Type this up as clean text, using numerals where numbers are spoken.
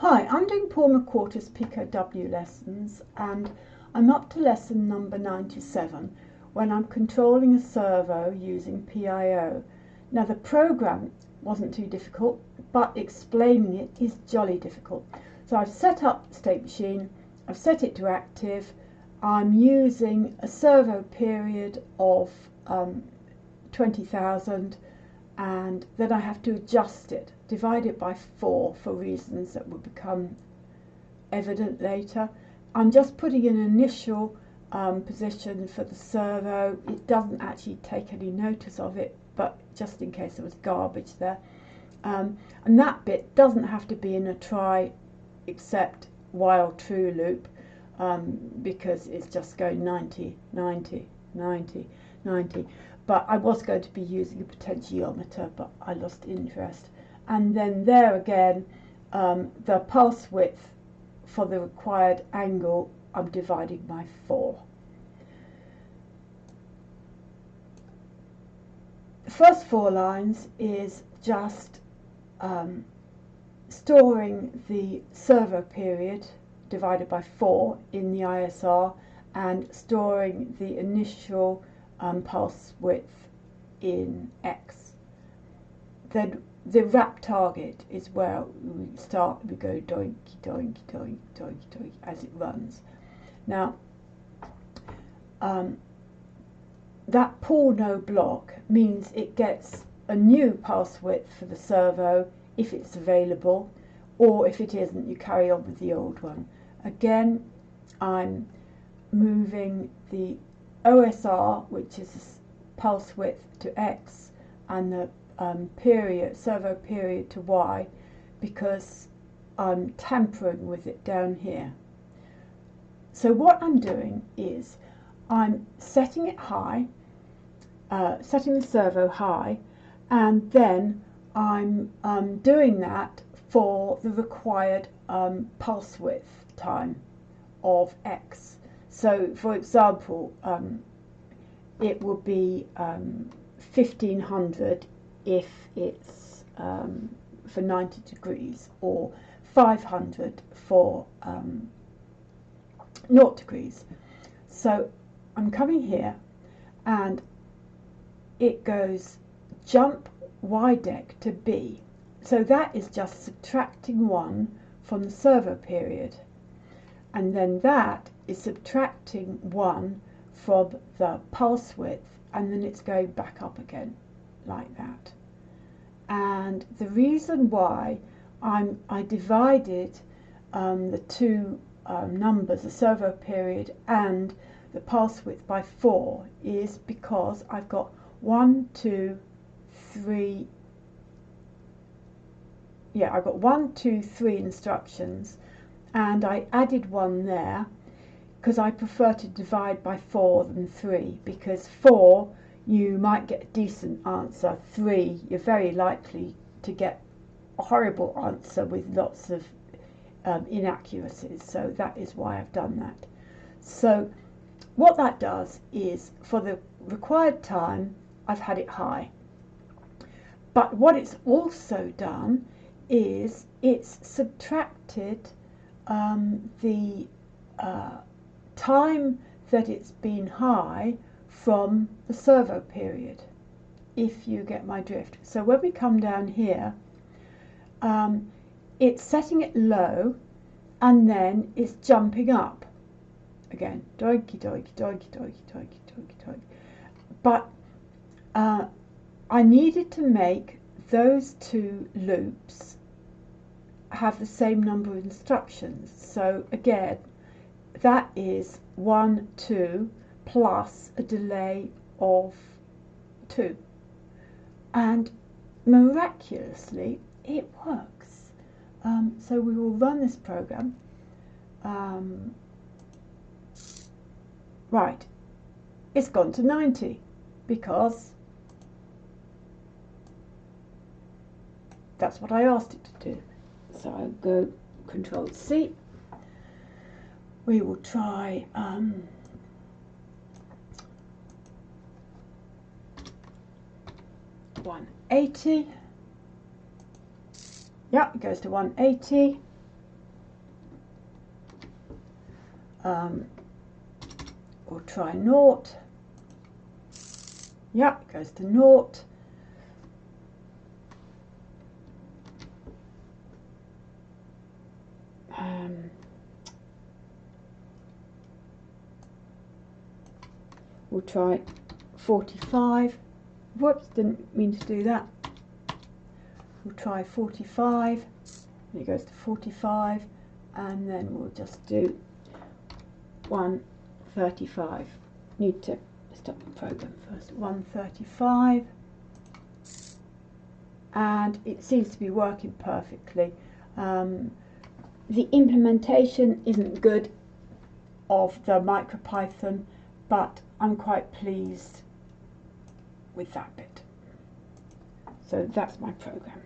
Hi, I'm doing Paul McWhorter's Pico W lessons, and I'm up to lesson number 97 when I'm controlling a servo using PIO. Now the program wasn't too difficult, but explaining it is jolly difficult. So I've set up the state machine, I've set it to active, I'm using a servo period of 20,000, and then I have to adjust it, divide it by 4 for reasons that will become evident later. I'm just putting an initial position for the servo. It doesn't actually take any notice of it, but just in case there was garbage there. And that bit doesn't have to be in a try except while true loop, because it's just going 90, 90, 90, 90. But I was going to be using a potentiometer, but I lost interest. And then there again, the pulse width for the required angle, I'm dividing by 4. The first 4 lines is just storing the servo period divided by 4 in the ISR and storing the initial pulse width in X. Then the wrap target is where we start. We go doinky, doinky, doinky, doinky, doinky as it runs. Now, that pull no block means it gets a new pulse width for the servo if it's available, or if it isn't, you carry on with the old one. Again, I'm moving the OSR, which is a pulse width, to X, and the servo period to Y, because I'm tampering with it down here. So what I'm doing is I'm setting it high, setting the servo high, and then I'm doing that for the required pulse width time of X. So, for example, it will be 1500 if it's for 90 degrees, or 500 for 0 degrees. So I'm coming here, and it goes jump Y deck to B. So that is just subtracting 1 from the servo period, and then that is subtracting 1 from the pulse width, and then it's going back up again like that. And the reason why I divided the two numbers, the servo period and the pulse width, by 4 is because I've got 1, 2, 3. Yeah, I've got 1, 2, 3 instructions, and I added 1 there because I prefer to divide by 4 than 3, because 4 you might get a decent answer, 3 you're very likely to get a horrible answer with lots of inaccuracies. So that is why I've done that. So what that does is, for the required time, I've had it high. But what it's also done is it's subtracted the time that it's been high from the servo period, if you get my drift. So when we come down here, it's setting it low, and then it's jumping up again, doinky, doinky, doinky, doinky, doinky, doinky, doinky. But I needed to make those two loops have the same number of instructions. So again, that is 1, 2 plus a delay of 2, and miraculously it works. So we will run this program. Right, it's gone to 90 because that's what I asked it to do. So I'll go Control C. We will try 180. Yeah, it goes to 180. We'll try 0. Yep, it goes to 0. We'll try 45. Whoops, didn't mean to do that. We'll try 45. And it goes to 45, and then we'll just do 135. Need to stop the program first. 135, and it seems to be working perfectly. The implementation isn't good of the MicroPython, but I'm quite pleased with that bit. So that's my program.